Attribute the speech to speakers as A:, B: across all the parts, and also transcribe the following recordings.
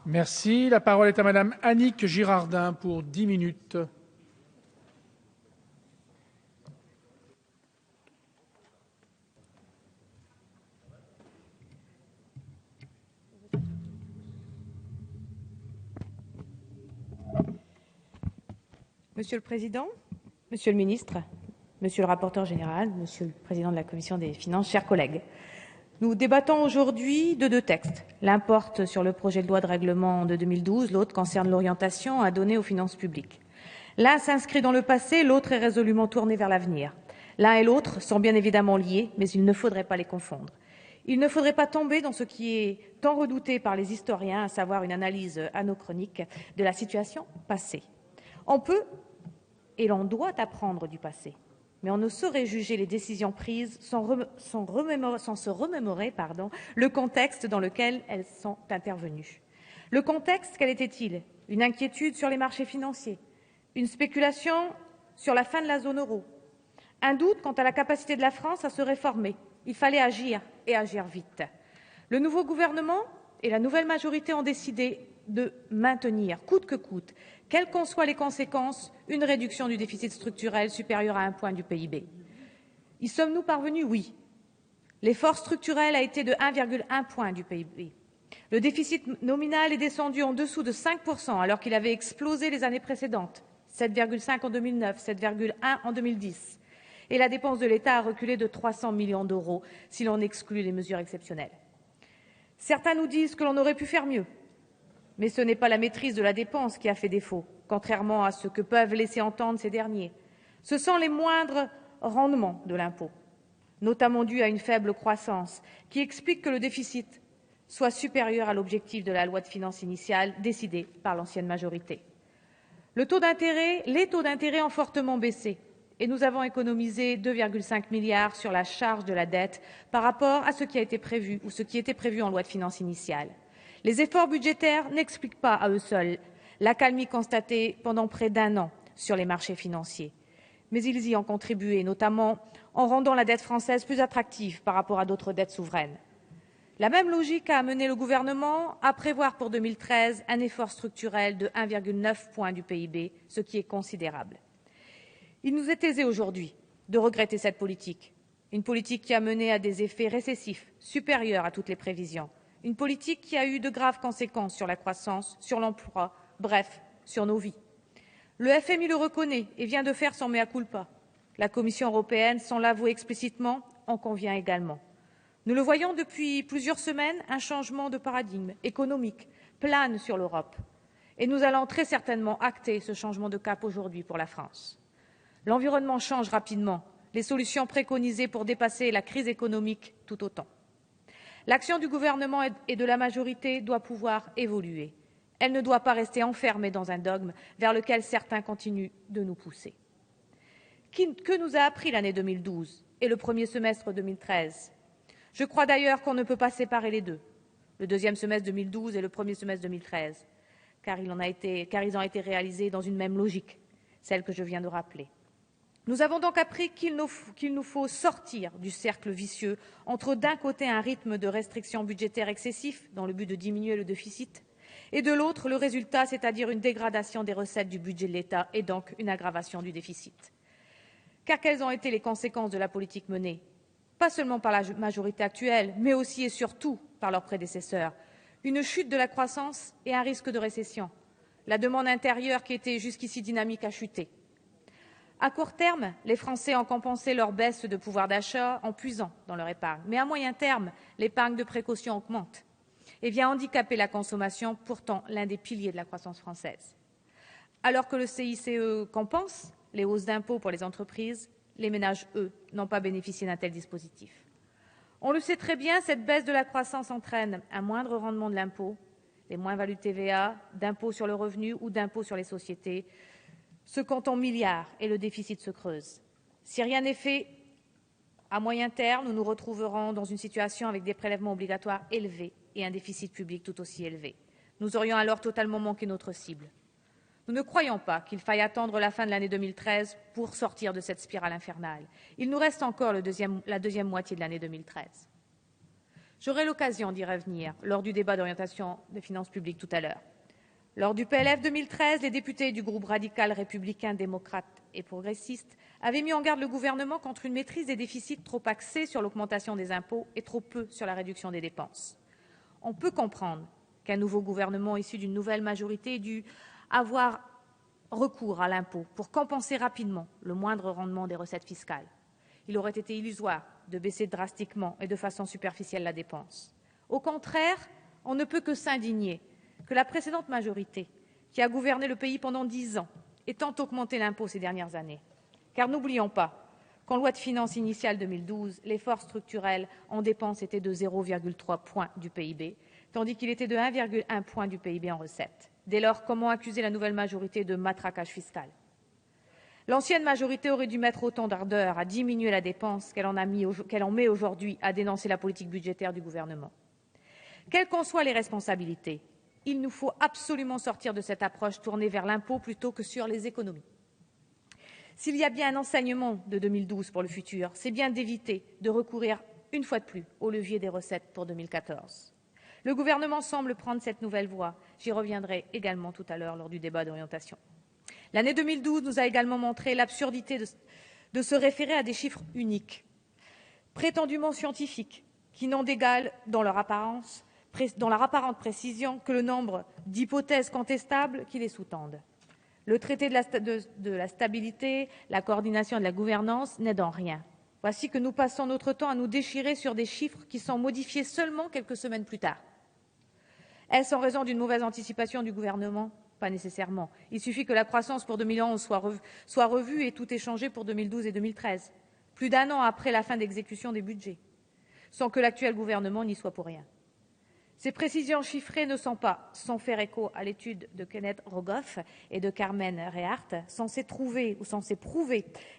A: Merci. La parole est à Madame Annick Girardin pour 10 minutes.
B: Monsieur le Président, Monsieur le Ministre, Monsieur le rapporteur général, Monsieur le Président de la Commission des finances, chers collègues, nous débattons aujourd'hui de deux textes. L'un porte sur le projet de loi de règlement de 2012, l'autre concerne l'orientation à donner aux finances publiques. L'un s'inscrit dans le passé, l'autre est résolument tourné vers l'avenir. L'un et l'autre sont bien évidemment liés, mais il ne faudrait pas les confondre. Il ne faudrait pas tomber dans ce qui est tant redouté par les historiens, à savoir une analyse anachronique de la situation passée. On peut et l'on doit apprendre du passé, mais on ne saurait juger les décisions prises sans se remémorer le contexte dans lequel elles sont intervenues. Le contexte, quel était-il? Une inquiétude sur les marchés financiers, une spéculation sur la fin de la zone euro, un doute quant à la capacité de la France à se réformer. Il fallait agir, et agir vite. Le nouveau gouvernement et la nouvelle majorité ont décidé de maintenir, coûte que coûte, quelles qu'en soient les conséquences, une réduction du déficit structurel supérieure à 1 point du PIB. Y sommes-nous parvenus? Oui. L'effort structurel a été de 1,1 point du PIB. Le déficit nominal est descendu en dessous de 5%, alors qu'il avait explosé les années précédentes, 7,5 en 2009, 7,1 en 2010. Et la dépense de l'État a reculé de 300 millions d'euros, si l'on exclut les mesures exceptionnelles. Certains nous disent que l'on aurait pu faire mieux. Mais ce n'est pas la maîtrise de la dépense qui a fait défaut, contrairement à ce que peuvent laisser entendre ces derniers. Ce sont les moindres rendements de l'impôt, notamment dus à une faible croissance, qui expliquent que le déficit soit supérieur à l'objectif de la loi de finances initiale décidée par l'ancienne majorité. Les taux d'intérêt ont fortement baissé et nous avons économisé 2,5 milliards sur la charge de la dette par rapport à ce qui a été prévu ou ce qui était prévu en loi de finances initiale. Les efforts budgétaires n'expliquent pas à eux seuls l'accalmie constatée pendant près d'1 an sur les marchés financiers, mais ils y ont contribué, notamment en rendant la dette française plus attractive par rapport à d'autres dettes souveraines. La même logique a amené le gouvernement à prévoir pour 2013 un effort structurel de 1,9 point du PIB, ce qui est considérable. Il nous est aisé aujourd'hui de regretter cette politique, une politique qui a mené à des effets récessifs supérieurs à toutes les prévisions, une politique qui a eu de graves conséquences sur la croissance, sur l'emploi, bref, sur nos vies. Le FMI le reconnaît et vient de faire son mea culpa. La Commission européenne, sans l'avouer explicitement, en convient également. Nous le voyons depuis plusieurs semaines, un changement de paradigme économique plane sur l'Europe. Et nous allons très certainement acter ce changement de cap aujourd'hui pour la France. L'environnement change rapidement, les solutions préconisées pour dépasser la crise économique tout autant. L'action du gouvernement et de la majorité doit pouvoir évoluer. Elle ne doit pas rester enfermée dans un dogme vers lequel certains continuent de nous pousser. Que nous a appris l'année 2012 et le premier semestre 2013? Je crois d'ailleurs qu'on ne peut pas séparer les deux, le deuxième semestre 2012 et le premier semestre 2013, car ils ont été réalisés dans une même logique, celle que je viens de rappeler. Nous avons donc appris qu'il nous faut sortir du cercle vicieux entre d'un côté un rythme de restriction budgétaire excessif dans le but de diminuer le déficit et de l'autre le résultat, c'est-à-dire une dégradation des recettes du budget de l'État et donc une aggravation du déficit. Car quelles ont été les conséquences de la politique menée? Pas seulement par la majorité actuelle, mais aussi et surtout par leurs prédécesseurs. Une chute de la croissance et un risque de récession. La demande intérieure qui était jusqu'ici dynamique a chuté. À court terme, les Français ont compensé leur baisse de pouvoir d'achat en puisant dans leur épargne. Mais à moyen terme, l'épargne de précaution augmente et vient handicaper la consommation, pourtant l'un des piliers de la croissance française. Alors que le CICE compense les hausses d'impôts pour les entreprises, les ménages, eux, n'ont pas bénéficié d'un tel dispositif. On le sait très bien, cette baisse de la croissance entraîne un moindre rendement de l'impôt, les moins-values TVA, d'impôt sur le revenu ou d'impôt sur les sociétés, se compte en milliards et le déficit se creuse. Si rien n'est fait, à moyen terme, nous nous retrouverons dans une situation avec des prélèvements obligatoires élevés et un déficit public tout aussi élevé. Nous aurions alors totalement manqué notre cible. Nous ne croyons pas qu'il faille attendre la fin de l'année 2013 pour sortir de cette spirale infernale. Il nous reste encore la deuxième moitié de l'année 2013. J'aurai l'occasion d'y revenir lors du débat d'orientation des finances publiques tout à l'heure. Lors du PLF 2013, les députés du groupe radical républicain, démocrate et progressiste avaient mis en garde le gouvernement contre une maîtrise des déficits trop axée sur l'augmentation des impôts et trop peu sur la réduction des dépenses. On peut comprendre qu'un nouveau gouvernement issu d'une nouvelle majorité ait dû avoir recours à l'impôt pour compenser rapidement le moindre rendement des recettes fiscales. Il aurait été illusoire de baisser drastiquement et de façon superficielle la dépense. Au contraire, on ne peut que s'indigner que la précédente majorité, qui a gouverné le pays pendant 10 ans, ait tant augmenté l'impôt ces dernières années. Car n'oublions pas qu'en loi de finances initiale 2012, l'effort structurel en dépenses était de 0,3 points du PIB, tandis qu'il était de 1,1 point du PIB en recettes. Dès lors, comment accuser la nouvelle majorité de matraquage fiscal ? L'ancienne majorité aurait dû mettre autant d'ardeur à diminuer la dépense qu'elle en met aujourd'hui à dénoncer la politique budgétaire du gouvernement. Quelles qu'en soient les responsabilités, il nous faut absolument sortir de cette approche tournée vers l'impôt plutôt que sur les économies. S'il y a bien un enseignement de 2012 pour le futur, c'est bien d'éviter de recourir une fois de plus au levier des recettes pour 2014. Le gouvernement semble prendre cette nouvelle voie. J'y reviendrai également tout à l'heure lors du débat d'orientation. L'année 2012 nous a également montré l'absurdité de se référer à des chiffres uniques, prétendument scientifiques, qui n'ont d'égal dans leur apparente précision que le nombre d'hypothèses contestables qui les sous-tendent. Le traité de la stabilité, la coordination et de la gouvernance n'aident en rien. Voici que nous passons notre temps à nous déchirer sur des chiffres qui sont modifiés seulement quelques semaines plus tard. Est-ce en raison d'une mauvaise anticipation du gouvernement ? Pas nécessairement. Il suffit que la croissance pour 2011 soit revue et tout est changé pour 2012 et 2013, plus d'1 an après la fin d'exécution des budgets, sans que l'actuel gouvernement n'y soit pour rien. Ces précisions chiffrées ne sont pas, sans faire écho à l'étude de Kenneth Rogoff et de Carmen Rehart, censées prouver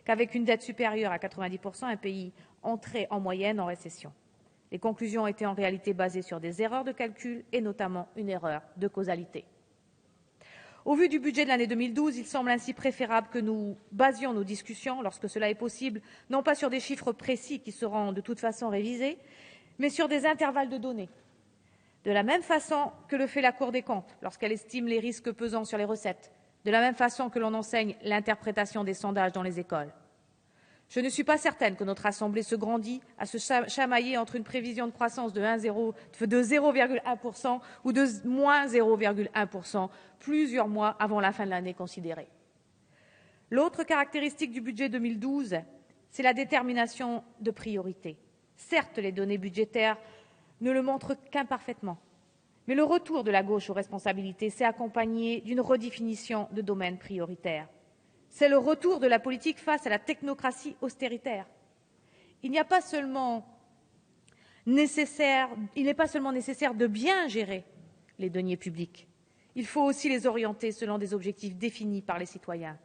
B: qu'avec une dette supérieure à 90%, un pays entrait en moyenne en récession. Les conclusions étaient en réalité basées sur des erreurs de calcul et notamment une erreur de causalité. Au vu du budget de l'année 2012, il semble ainsi préférable que nous basions nos discussions, lorsque cela est possible, non pas sur des chiffres précis qui seront de toute façon révisés, mais sur des intervalles de données. De la même façon que le fait la Cour des comptes lorsqu'elle estime les risques pesant sur les recettes, de la même façon que l'on enseigne l'interprétation des sondages dans les écoles. Je ne suis pas certaine que notre Assemblée se grandit à se chamailler entre une prévision de croissance de 0,1% ou de moins 0,1% plusieurs mois avant la fin de l'année considérée. L'autre caractéristique du budget 2012, c'est la détermination de priorité. Certes, les données budgétaires ne le montrent qu'imparfaitement, mais le retour de la gauche aux responsabilités s'est accompagné d'une redéfinition de domaines prioritaires. C'est le retour de la politique face à la technocratie austéritaire. Il n'est pas seulement nécessaire de bien gérer les deniers publics. Il faut aussi les orienter selon des objectifs définis par les citoyens.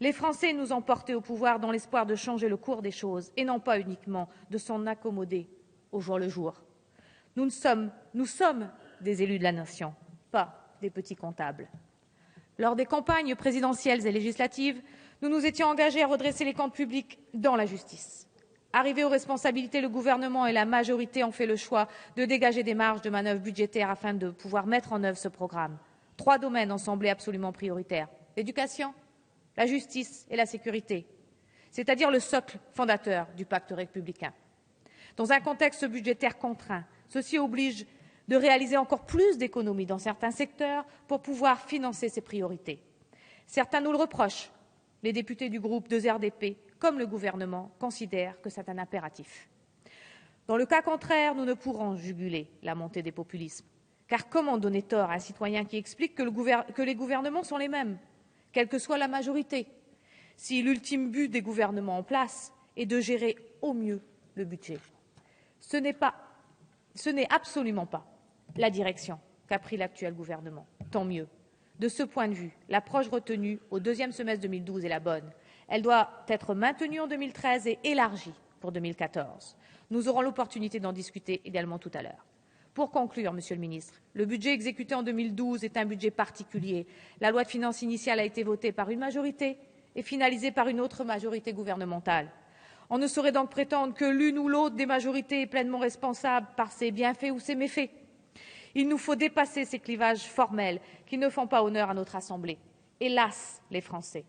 B: Les Français nous ont portés au pouvoir dans l'espoir de changer le cours des choses et non pas uniquement de s'en accommoder au jour le jour. Nous sommes des élus de la nation, pas des petits comptables. Lors des campagnes présidentielles et législatives, nous nous étions engagés à redresser les comptes publics dans la justice. Arrivés aux responsabilités, le gouvernement et la majorité ont fait le choix de dégager des marges de manœuvre budgétaires afin de pouvoir mettre en œuvre ce programme. 3 domaines ont semblé absolument prioritaires: l'éducation, la justice et la sécurité, c'est-à-dire le socle fondateur du pacte républicain. Dans un contexte budgétaire contraint, ceci oblige de réaliser encore plus d'économies dans certains secteurs pour pouvoir financer ces priorités. Certains nous le reprochent. Les députés du groupe 2RDP, comme le gouvernement, considèrent que c'est un impératif. Dans le cas contraire, nous ne pourrons juguler la montée des populismes. Car comment donner tort à un citoyen qui explique que les gouvernements sont les mêmes, quelle que soit la majorité, si l'ultime but des gouvernements en place est de gérer au mieux le budget? Ce n'est absolument pas la direction qu'a pris l'actuel gouvernement. Tant mieux. De ce point de vue, l'approche retenue au 2e semestre 2012 est la bonne. Elle doit être maintenue en 2013 et élargie pour 2014. Nous aurons l'opportunité d'en discuter également tout à l'heure. Pour conclure, Monsieur le Ministre, le budget exécuté en 2012 est un budget particulier. La loi de finances initiale a été votée par une majorité et finalisée par une autre majorité gouvernementale. On ne saurait donc prétendre que l'une ou l'autre des majorités est pleinement responsable par ses bienfaits ou ses méfaits. Il nous faut dépasser ces clivages formels qui ne font pas honneur à notre Assemblée. Hélas, les Français.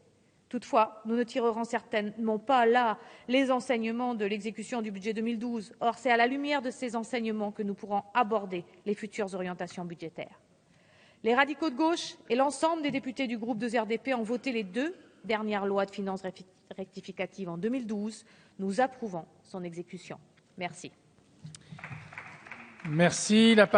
B: Toutefois, nous ne tirerons certainement pas là les enseignements de l'exécution du budget 2012. Or, c'est à la lumière de ces enseignements que nous pourrons aborder les futures orientations budgétaires. Les radicaux de gauche et l'ensemble des députés du groupe 2RDP ont voté les 2 dernières lois de finances rectificatives en 2012. Nous approuvons son exécution. Merci.
A: Merci.